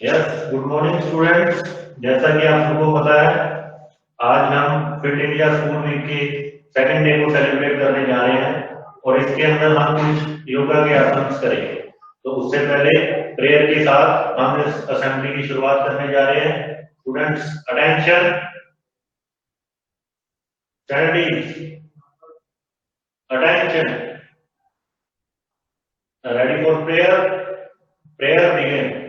Yes, good morning students. जैसा कि आप सबको पता है, आज हम फिट इंडिया स्कूल वीक के सेकंड डे को सेलिब्रेट करने जा रहे हैं और इसके अंदर हम कुछ योगा के आसन करेंगे। तो उससे पहले प्रेयर के साथ हम इस असेंबली की शुरुआत करने जा रहे हैं। Students attention, studies, attention, ready for prayer, prayer begin.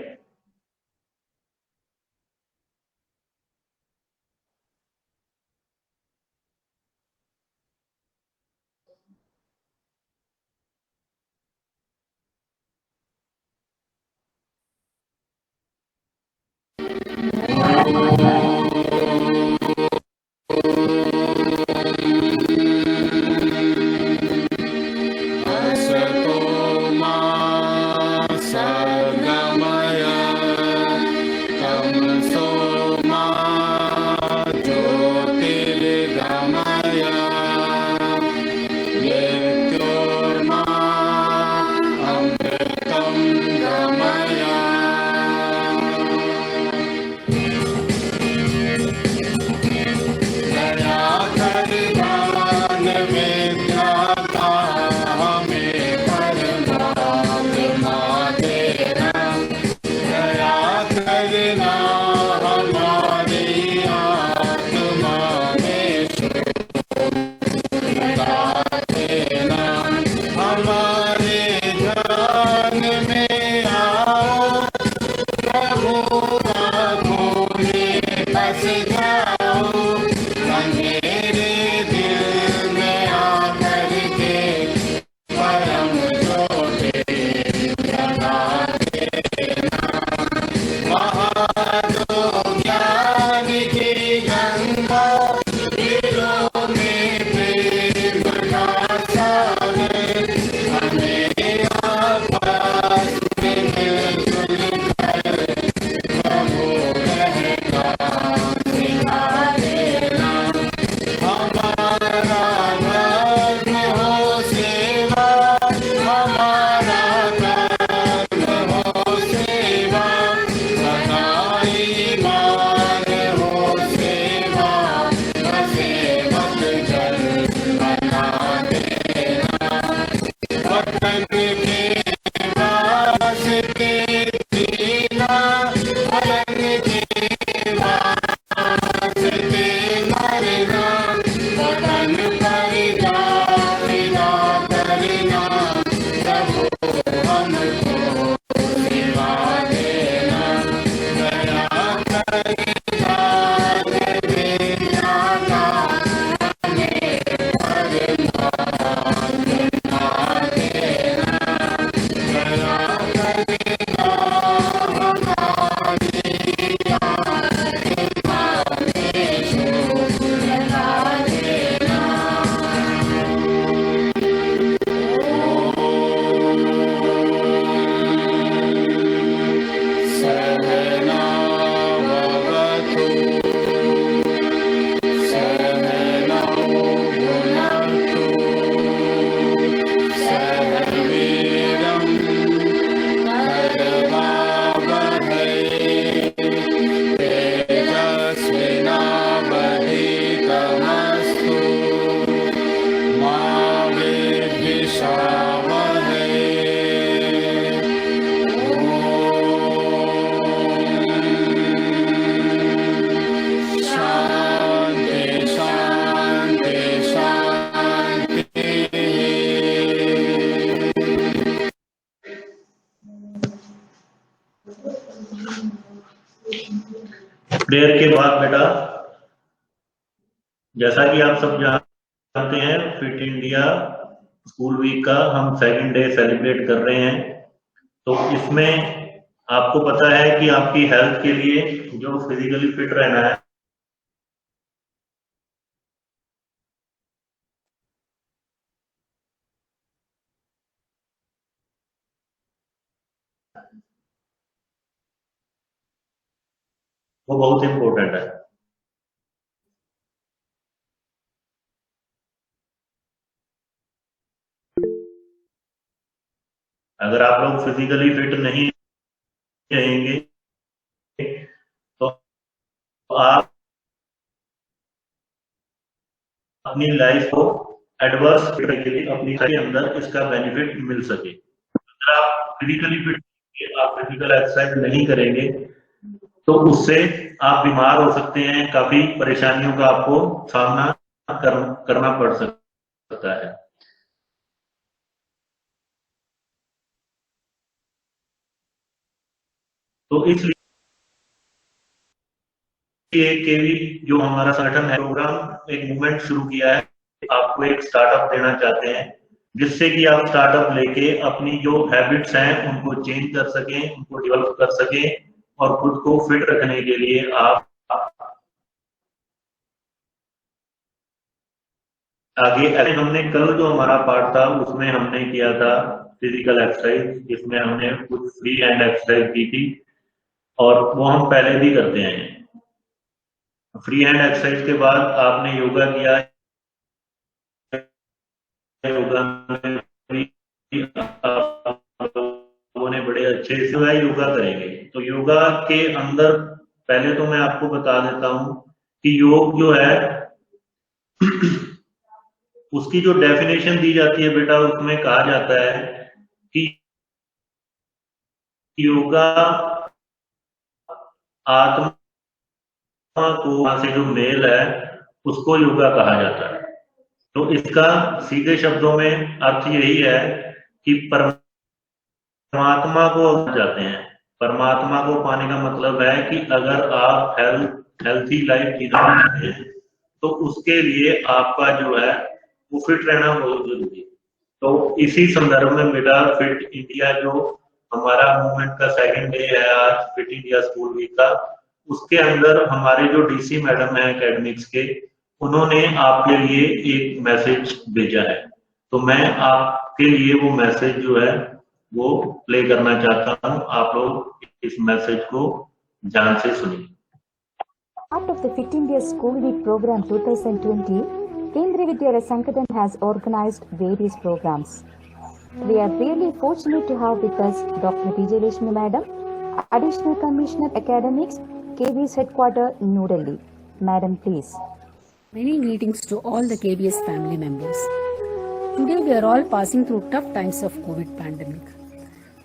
Prayer के बाद बेटा, जैसा कि आप सब जानते हैं, फिट इंडिया स्कूल वीक का हम सेकंड डे सेलिब्रेट कर रहे हैं। तो इसमें आपको पता है कि आपकी हेल्थ के लिए जो फिजिकली फिट रहना है, वो बहुत इंपॉर्टेंट है। अगर आप लोग फिजिकली फिट नहीं रहेंगे तो आप अपनी लाइफ को एडवर्स करने के लिए अपनी के अंदर इसका बेनिफिट मिल सके। अगर आप फिजिकली फिट, आप फिजिकल एक्सरसाइज नहीं करेंगे तो उससे आप बीमार हो सकते हैं, काफी परेशानियों का आपको सामना करना पड़ सकता है। तो इसलिए केवी जो हमारा संगठन है, प्रोग्राम एक मूवमेंट शुरू किया है, आपको एक स्टार्टअप देना चाहते हैं जिससे कि आप स्टार्टअप लेके अपनी जो हैबिट्स हैं उनको चेंज कर सकें, उनको डेवलप कर सकें और खुद को फिट रखने के लिए आप आगे। हमने कल जो हमारा पार्ट था उसमें हमने किया था फिजिकल एक्सरसाइज, जिसमें हमने कुछ फ्री हैंड एक्सरसाइज की थी और वो हम पहले भी करते हैं। फ्री हैंड एक्सरसाइज के बाद आपने योगा किया, योगा में भी आप लोगों ने बड़े अच्छे से योगा करेंगे। तो योगा के अंदर पहले तो मैं आपको बता देता हूं कि योग जो है उसकी जो डेफिनेशन दी जाती है बेटा, उसमें कहा जाता है कि योगा आत्मा को, वहां से जो मेल है उसको योगा कहा जाता है। तो इसका सीधे शब्दों में अर्थ यही है कि परमात्मा को जाते हैं। परमात्मा को पाने का मतलब है कि अगर आप हेल्थी लाइफ जीना चाहते हैं तो उसके लिए आपका जो है वो फिट रहना बहुत जरूरी है। तो इसी संदर्भ में बेटा फिट इंडिया जो हमारा मूवमेंट का सेकंड डे है आज, फिट इंडिया स्कूल वीक का, उसके अंदर हमारे जो डीसी मैडम है एकेडमिक्स के, उन्होंने आपके लिए एक मैसेज भेजा है। तो मैं आपके लिए वो मैसेज जो है वो प्ले करना चाहता हूँ, आप लोग इस मैसेज को ध्यान से सुनिए। Part of the Fit India School Week program 2020, Kendriya Vidyalaya Sangathan has organized various programs. We are really fortunate to have with us Dr. Vijayalakshmi Madam, Additional Commissioner Academics, KVS Headquarters, New Delhi. Madam, please. Many greetings to all the KBS family members. Today we are all passing through tough times of COVID pandemic.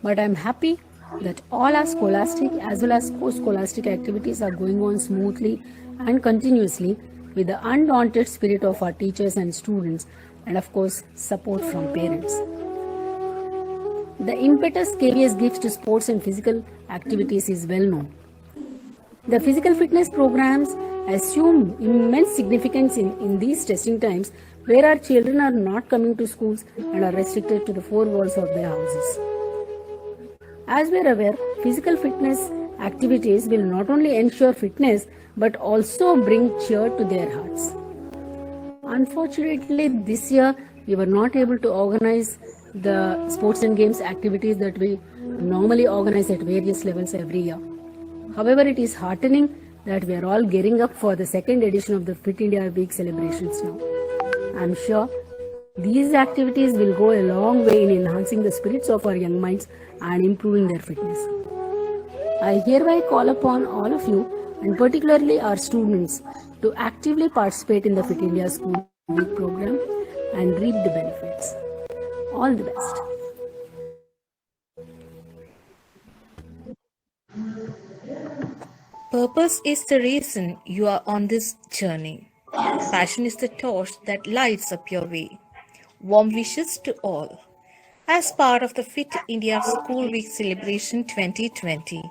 But I am happy that all our scholastic as well as post-scholastic activities are going on smoothly and continuously with the undaunted spirit of our teachers and students and of course support from parents. The impetus KBS gives to sports and physical activities is well known. The physical fitness programs assume immense significance in these testing times where our children are not coming to schools and are restricted to the four walls of their houses. As we are aware, physical fitness activities will not only ensure fitness but also bring cheer to their hearts. Unfortunately, this year we were not able to organize the sports and games activities that we normally organize at various levels every year. However, it is heartening that we are all gearing up for the second edition of the Fit India Week celebrations now. I am sure these activities will go a long way in enhancing the spirits of our young minds and improving their fitness. I hereby call upon all of you, and particularly our students, to actively participate in the Fit India School Week program and reap the benefits. All the best. Purpose is the reason you are on this journey. Passion is the torch that lights up your way. Warm wishes to all. As part of the Fit India School Week celebration 2020,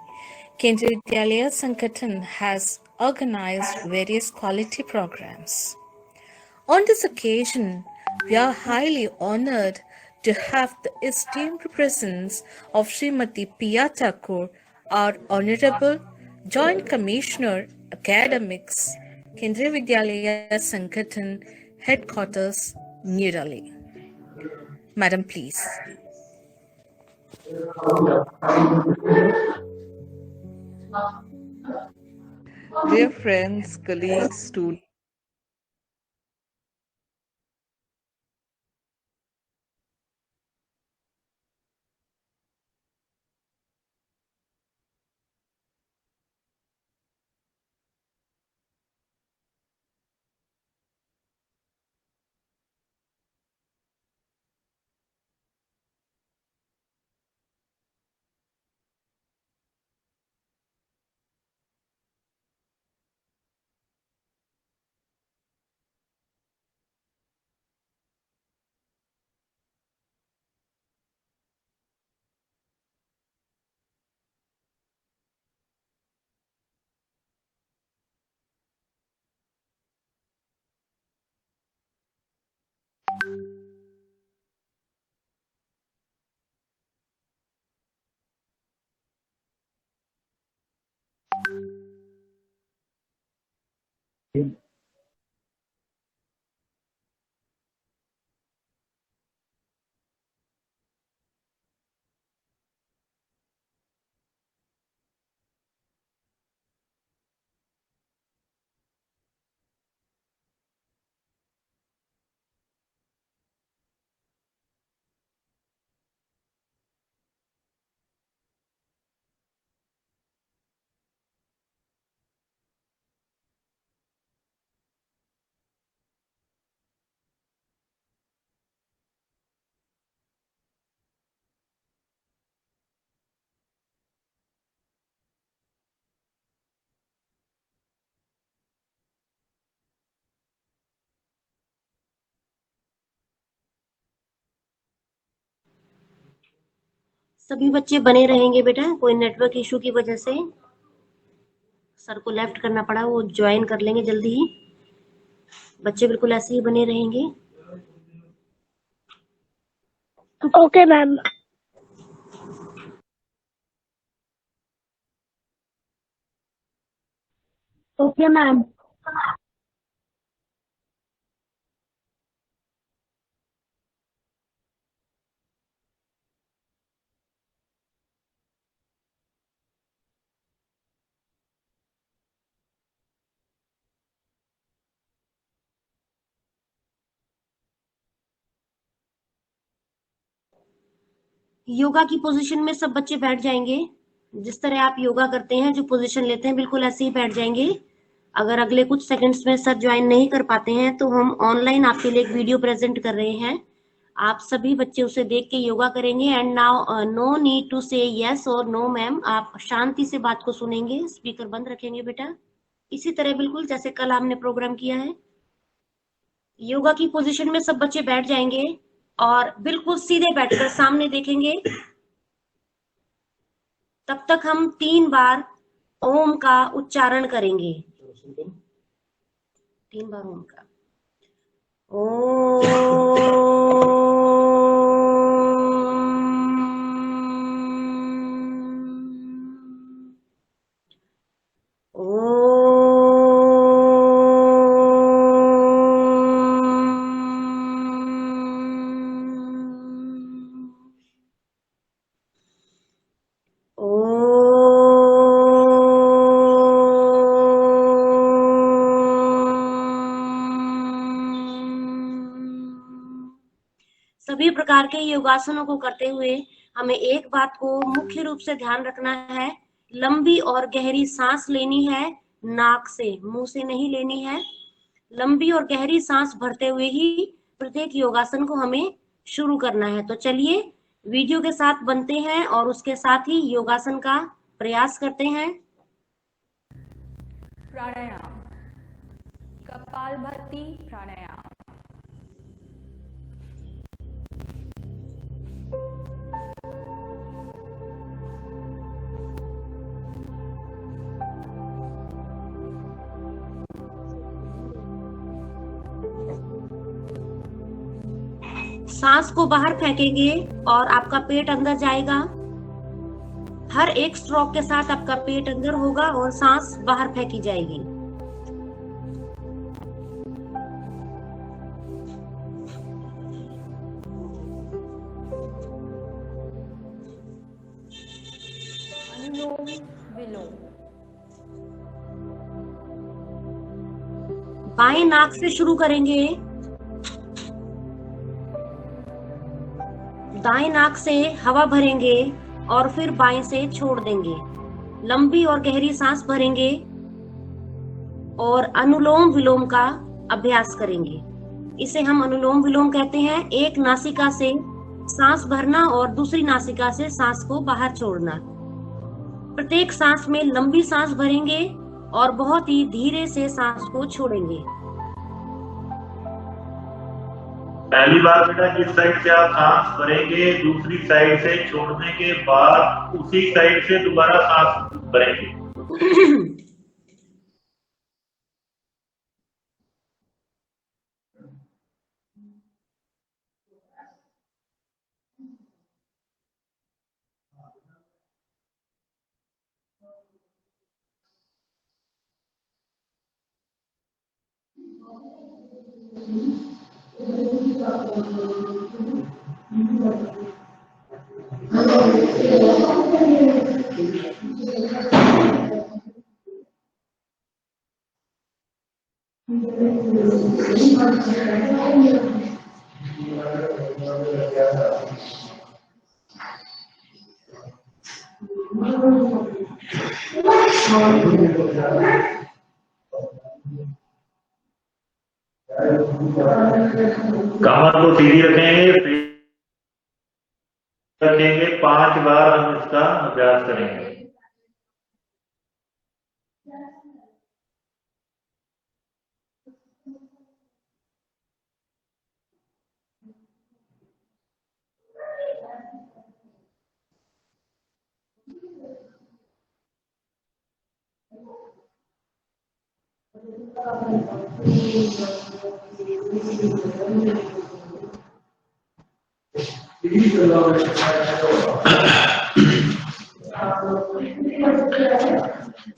Kendriya Vidyalaya Sangathan has organized various quality programs. On this occasion, we are highly honored to have the esteemed presence of Srimati Piya Thakur, our Honorable Joint Commissioner Academics, Kendriya Vidyalaya Sangathan, Headquarters, New Delhi. Madam, please. Dear friends, colleagues, students, सभी बच्चे बने रहेंगे बेटा, कोई network issue की वजह से sir को लेफ्ट करना पड़ा, वो ज्वाइन कर लेंगे जल्दी ही। बच्चे बिल्कुल ऐसे ही बने रहेंगे। Okay ma'am. Okay ma'am. Yoga की पोजीशन में सब बच्चे बैठ जाएंगे। जिस तरह आप योगा करते हैं, जो पोजीशन लेते हैं, बिल्कुल ऐसे ही बैठ जाएंगे। अगर अगले कुछ सेकंड्स में सर ज्वाइन नहीं कर पाते हैं तो हम ऑनलाइन आपके लिए एक वीडियो प्रेजेंट कर रहे हैं, आप सभी बच्चे उसे देख के योगा करेंगे। And now no need to say yes और नो मैम, आप शांति से बात को सुनेंगे, स्पीकर बंद रखेंगे बेटा, इसी तरह बिल्कुल जैसे कल हमने प्रोग्राम किया है। योगा की पोजीशन में सब बच्चे बैठ जाएंगे और बिल्कुल सीधे बैठकर सामने देखेंगे। तब तक हम 3 बार ओम का उच्चारण करेंगे। 3 बार ओम का। सभी प्रकार के योगासनों को करते हुए हमें एक बात को मुख्य रूप से ध्यान रखना है, लंबी और गहरी सांस लेनी है, नाक से, मुंह से नहीं लेनी है। लंबी और गहरी सांस भरते हुए ही प्रत्येक योगासन को हमें शुरू करना है। तो चलिए वीडियो के साथ बनते हैं और उसके साथ ही योगासन का प्रयास करते हैं। प्राणायाम, कपालभाति प्राणायाम। सांस को बाहर फेंकेंगे और आपका पेट अंदर जाएगा। हर एक स्ट्रोक के साथ आपका पेट अंदर होगा और सांस बाहर फेंकी जाएगी। अनुलोम विलोम। बाएं नाक से शुरू करेंगे, दाएं नाक से हवा भरेंगे और फिर बाएं से छोड़ देंगे। लंबी और गहरी सांस भरेंगे और अनुलोम विलोम का अभ्यास करेंगे। इसे हम अनुलोम विलोम कहते हैं। एक नासिका से सांस भरना और दूसरी नासिका से सांस को बाहर छोड़ना। प्रत्येक सांस में लंबी सांस भरेंगे और बहुत ही धीरे से सांस को छोड़ेंगे। पहली बार बेटा जिस साइड से आप सांस भरेंगे, दूसरी साइड से छोड़ने के बाद उसी साइड से दोबारा सांस भरेंगे। कमर को सीधी रखेंगे, रखेंगे, 5 बार हम इसका अभ्यास करेंगे।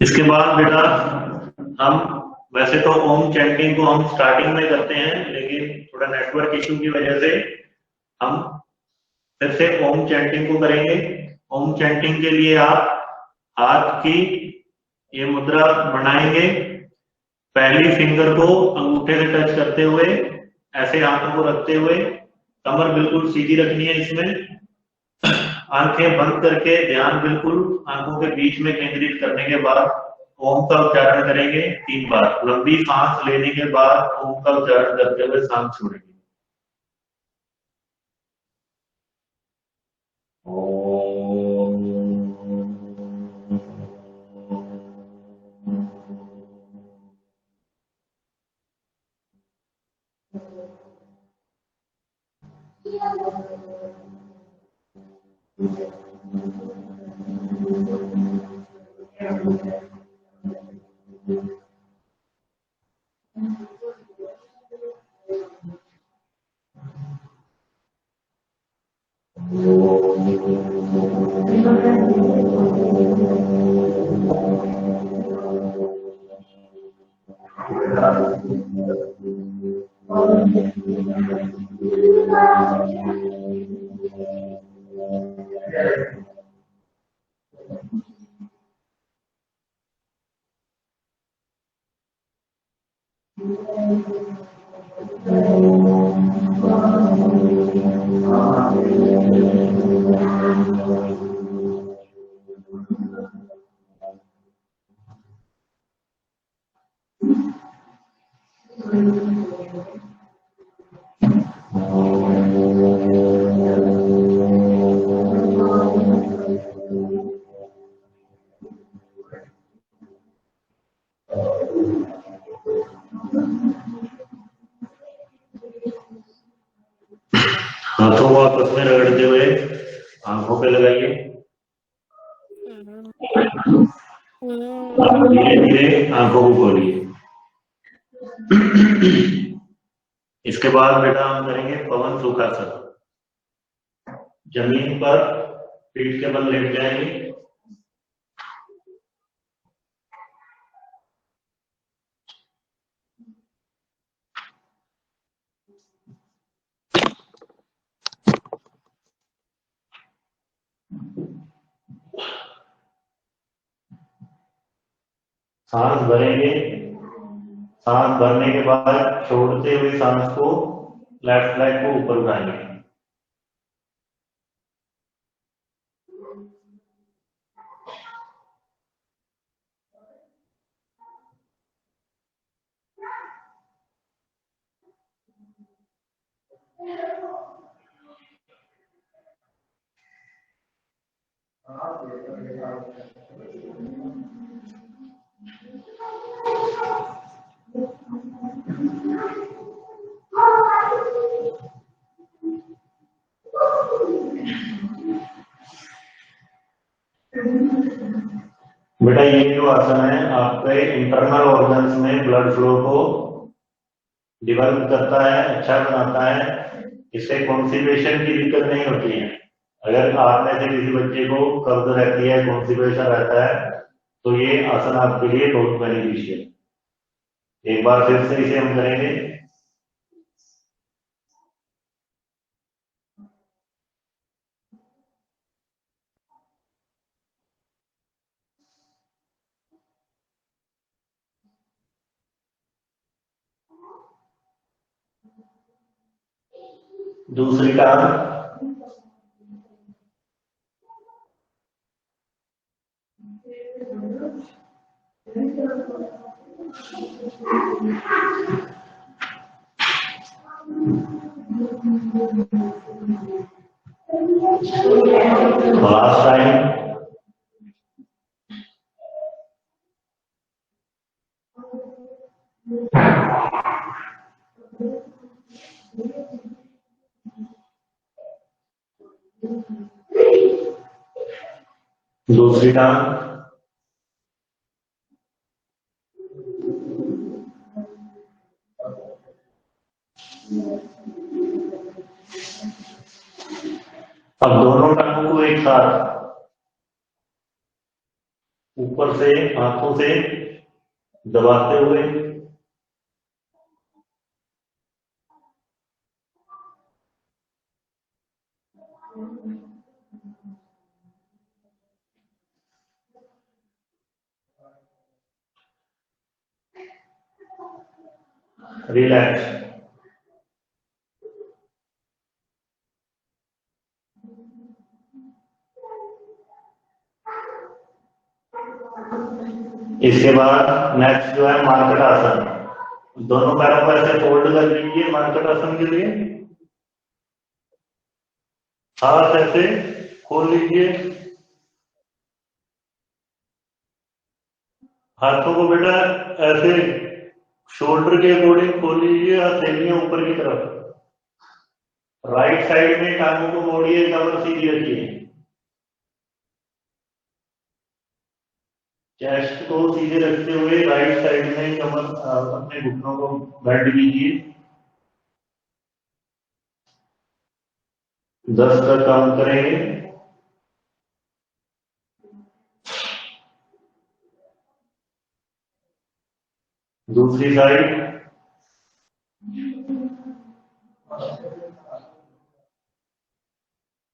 इसके बाद बेटा हम वैसे तो ओम चैंटिंग को हम स्टार्टिंग में करते हैं, लेकिन थोड़ा नेटवर्क इशू की वजह से हम फिर से ओम चैंटिंग को करेंगे। ओम चैंटिंग के लिए आप हाथ की ये मुद्रा बनाएंगे, पहली फिंगर को अंगूठे से टच करते हुए ऐसे हाथों को रखते हुए, कमर बिल्कुल सीधी रखनी है। इसमें आंखें बंद करके ध्यान बिल्कुल आंखों के बीच में केंद्रित करने के बाद ओम का उच्चारण करेंगे 3 बार। लंबी सांस लेने के बाद ओम का उच्चारण करते हुए सांस छोड़ेंगे। हाथों को आपस में रगड़ते हुए आंखों पे लगाइए। धीरे धीरे आंखों को खोलिए। इसके बाद बेटा हम करेंगे पवन सुखासन। जमीन पर पीठ के बल लेट जाएंगे। सांस भरेंगे। सांस भरने के बाद छोड़ते हुए सांस को लेफ्ट लेग को ऊपर उठाएंगे। बेटा ये जो आसन है आपके इंटरनल ऑर्गन्स में ब्लड फ्लो को डेवलप करता है, अच्छा बनाता है। इससे कॉन्स्टिपेशन की दिक्कत नहीं होती है। अगर आप में से किसी बच्चे को कब्ज रहती है, कॉन्स्टिपेशन रहता है, तो ये आसन आपके लिए बहुत बेनिफिशियल। एक बार फिर से इसे हम करेंगे। दूसरी टांग, लास्ट टाइम, दूसरी टांग, अब दोनों टांगों को एक साथ ऊपर से हाथों से दबाते हुए रिलैक्स। इसके बाद नेक्स्ट जो है मार्केट आसन। दोनों पैरों को ऐसे फोल्ड कर लीजिए मार्केट आसन के लिए। हाथ ऐसे खोल लीजिए, हाथों को बेटा ऐसे शोल्डर के अकॉर्डिंग खोल लीजिए, हथेलियां ऊपर की तरफ। राइट साइड में टांगों को मोड़िए, कमर सीधी रखिए, चेस्ट को सीधे रखते हुए राइट साइड में कमर अपने घुटनों को बेंड कीजिए। 10 तक काउंट करेंगे। दूसरी साइड,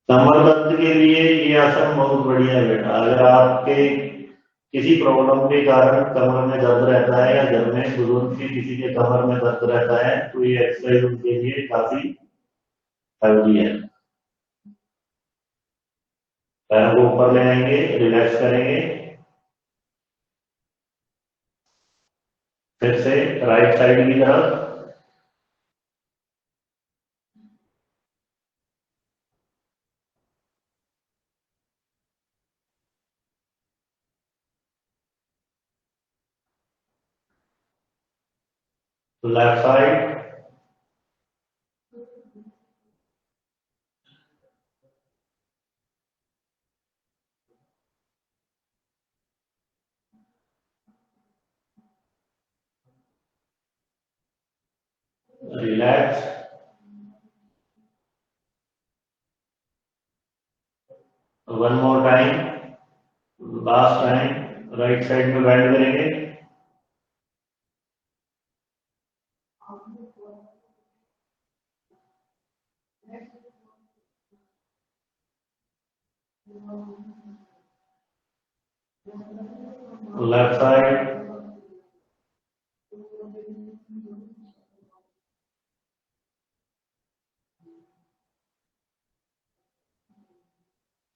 कमर दर्द के लिए ये आसन बहुत बढ़िया है बेटा। अगर आपके किसी प्रॉब्लम के कारण कमर में दर्द रहता है या घर में बुजुर्ग के किसी के कमर में दर्द रहता है तो ये एक्सरसाइज उनके लिए काफी हेल्दी है। पैरों को ऊपर ले आएंगे, रिलैक्स करेंगे। फिर से राइट साइड की तरफ, left side, relax. One more time, last time. Right side में बेंड करेंगे। Left side,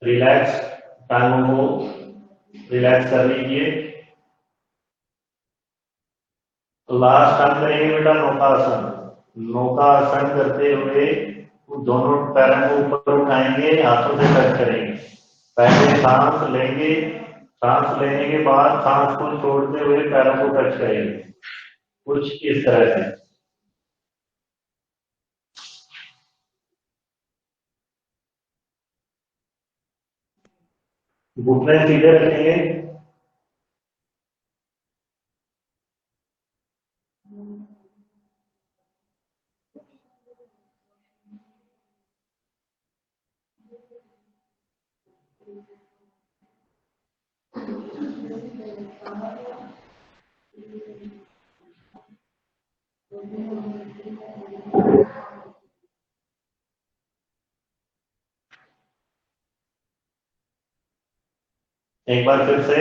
relax. टांगों को रिलैक्स कर लीजिए। लास्ट टाइम करेंगे बेटा नौकासन। नौकासन करते हुए दोनों पैरों को ऊपर उठाएंगे, हाथों से टच करेंगे। पहले सांस लेंगे, सांस लेने के बाद सांस को छोड़ते हुए पैरों को टच करेंगे, कुछ इस तरह से। घुटने सीधे रखेंगे। एक बार फिर से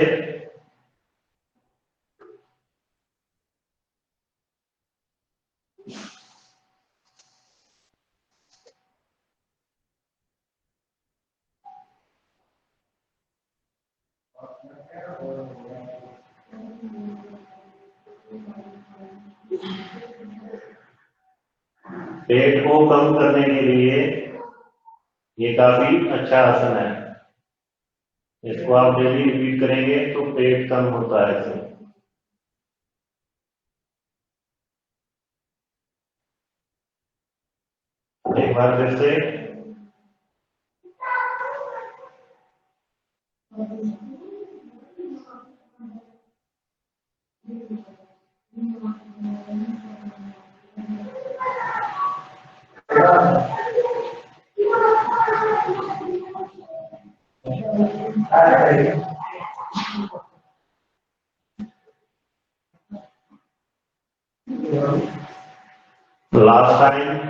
पेट को कम करने के लिए ये काफी अच्छा आसन है। इसको आप डेली रिपीट करेंगे तो पेट कम होता है इससे। एक बार फिर से लास्ट टाइम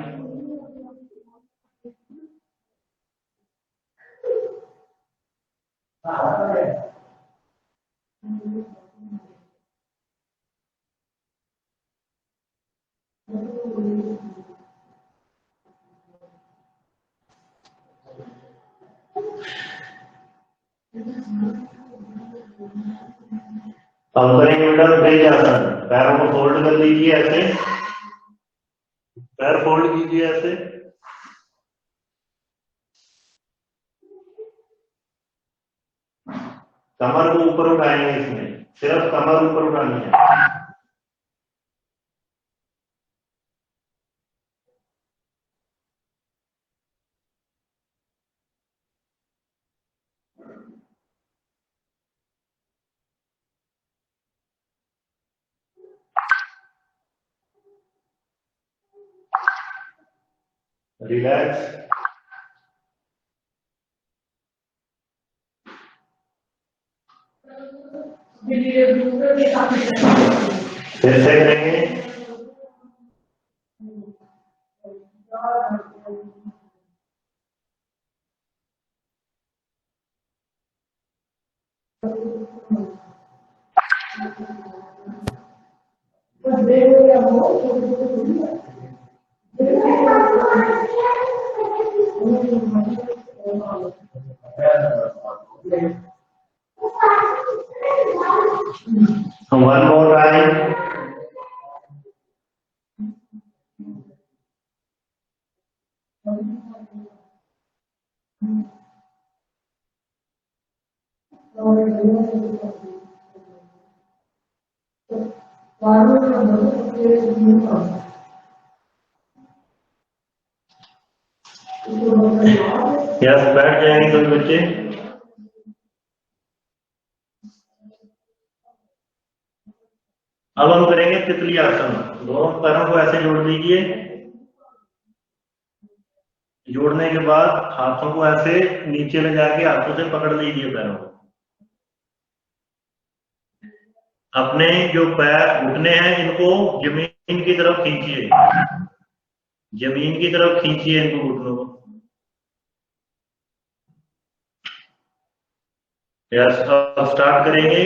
हम करेंगे बेटा ब्रिज आसन। पैरों को फोल्ड कर लीजिए ऐसे, पैर फोल्ड कीजिए ऐसे, कमर को ऊपर उठाएंगे। इसमें सिर्फ कमर ऊपर उठानी है। रिलैक्स। फिर से करेंगे। One more time. यस, बैठ जाएंगे सभी बच्चे। अब हम करेंगे तितली आसन। दोनों पैरों को ऐसे जोड़ लीजिए। जोड़ने के बाद हाथों को ऐसे नीचे ले जाके हाथों से पकड़ लीजिए पैरों को। अपने जो पैर घुटने हैं इनको जमीन की तरफ खींचिए, जमीन की तरफ खींचिए इनको, घुटनों को। यस, अब स्टार्ट करेंगे।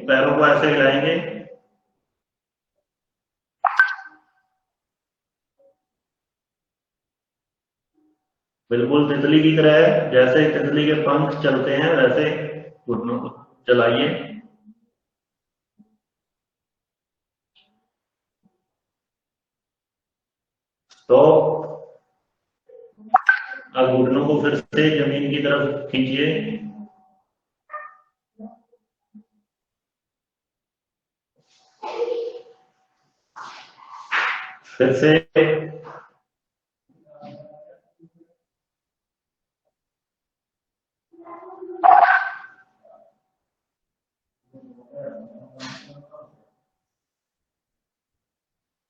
पैरों को ऐसे हिलाएंगे। बिल्कुल तितली की तरह, जैसे तितली के पंख चलते हैं वैसे घुटनों को चलाइए। तो अब घुटनों को फिर से जमीन की तरफ खींचिए। फिर से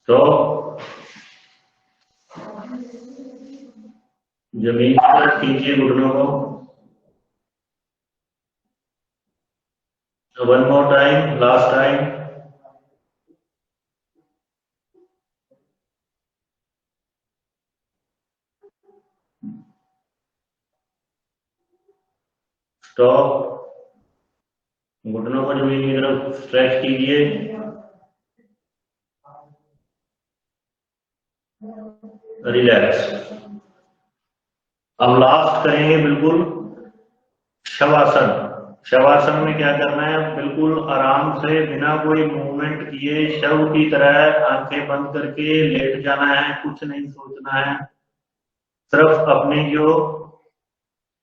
तो जमीन की तरफ खींचिए घुटनों को। One more time, last time. Stop. घुटनों को जमीन की तरफ स्ट्रेच कीजिए। रिलैक्स। अब लास्ट करेंगे बिल्कुल शवासन। शवासन में क्या करना है, बिल्कुल आराम से बिना कोई मूवमेंट किए शव की तरह आंखें बंद करके लेट जाना है, कुछ नहीं सोचना है, सिर्फ अपनी जो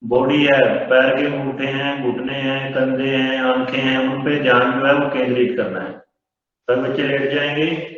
बॉडी है, पैर के अंगूठे हैं, घुटने हैं, कंधे हैं, आंखें हैं, उन पे ध्यान जो है वो केंद्रित करना है। सब बच्चे लेट जाएंगे।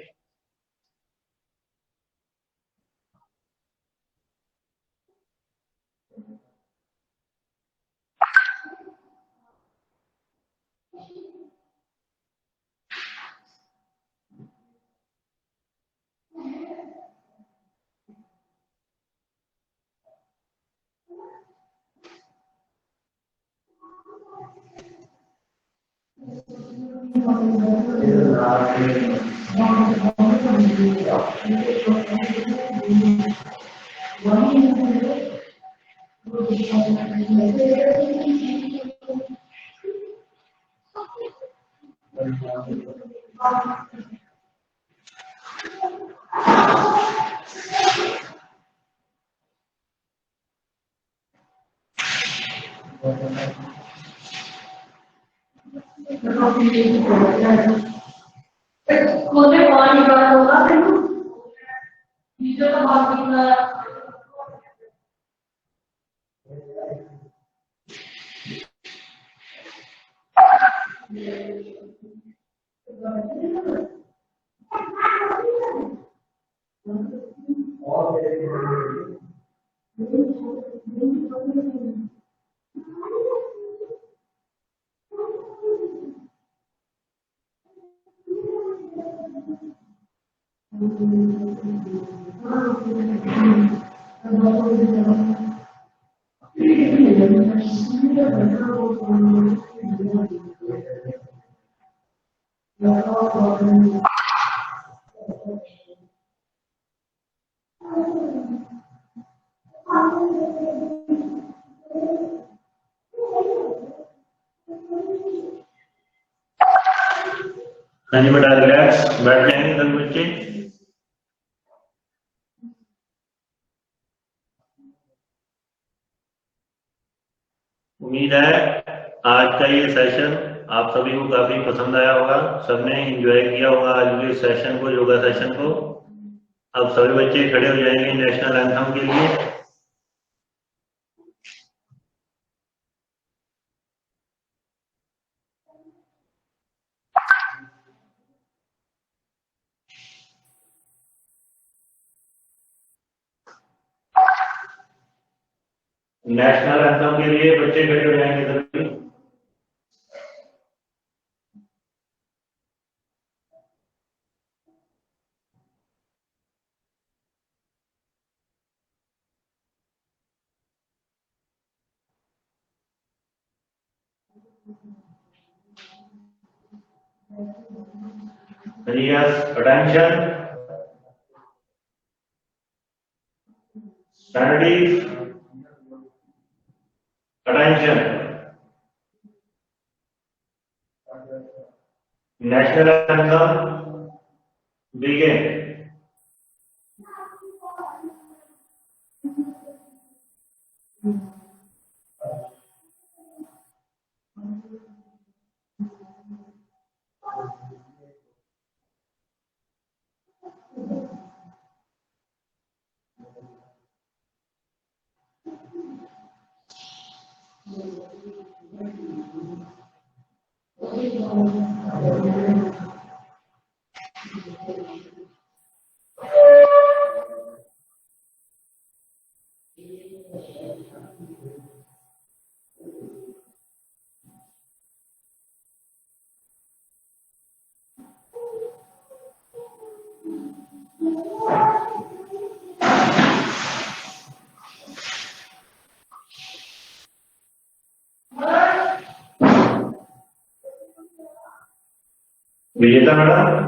हाँ जी बेटा, रिलैक्स बैठ जाएंगे सभी बच्चे। उम्मीद है आज का ये सेशन आप सभी को काफी पसंद आया होगा, सबने एंजॉय किया होगा आज के सेशन को, योगा सेशन को। अब सभी बच्चे खड़े हो जाएंगे नेशनल एंथम के लिए। नेशनल एंथम के लिए बच्चे खड़े हो जाएंगे सभी। Yes, attention. Standards. Attention. National anthem. Begin. विजेता मैडम।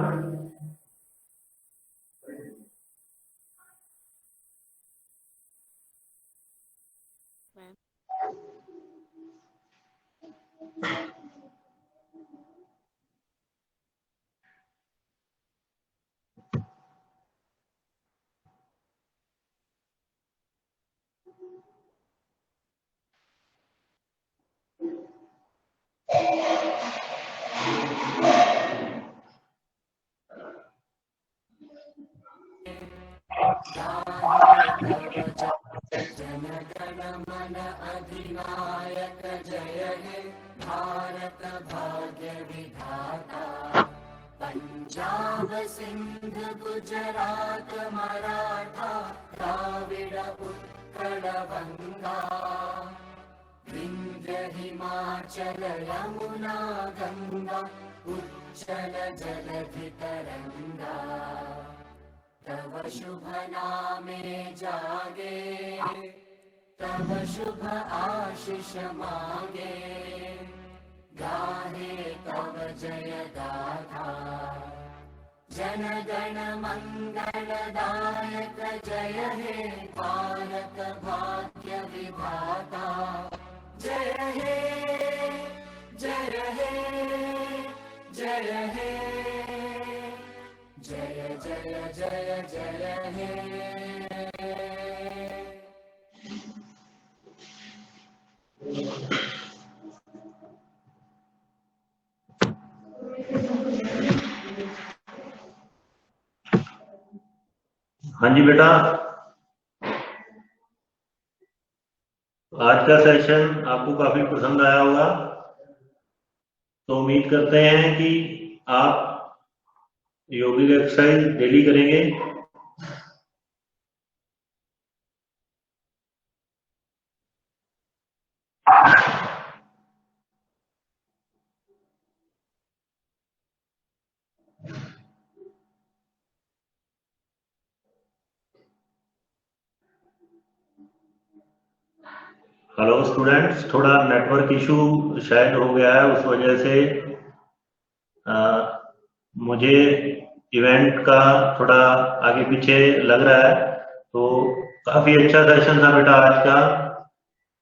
हाँ जी बेटा, आज का सेशन आपको काफी पसंद आया होगा। तो उम्मीद करते हैं कि आप योगिक एक्सरसाइज डेली करेंगे। हेलो स्टूडेंट्स, थोड़ा नेटवर्क इशू शायद हो गया है, उस वजह से मुझे इवेंट का थोड़ा आगे पीछे लग रहा है। तो काफी अच्छा सेशन था बेटा आज का।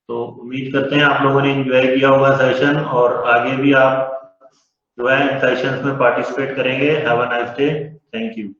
तो उम्मीद करते हैं आप लोगों ने एंजॉय किया होगा सेशन, और आगे भी आप जो है इन सेशंस में पार्टिसिपेट करेंगे। Have a nice day. Thank you.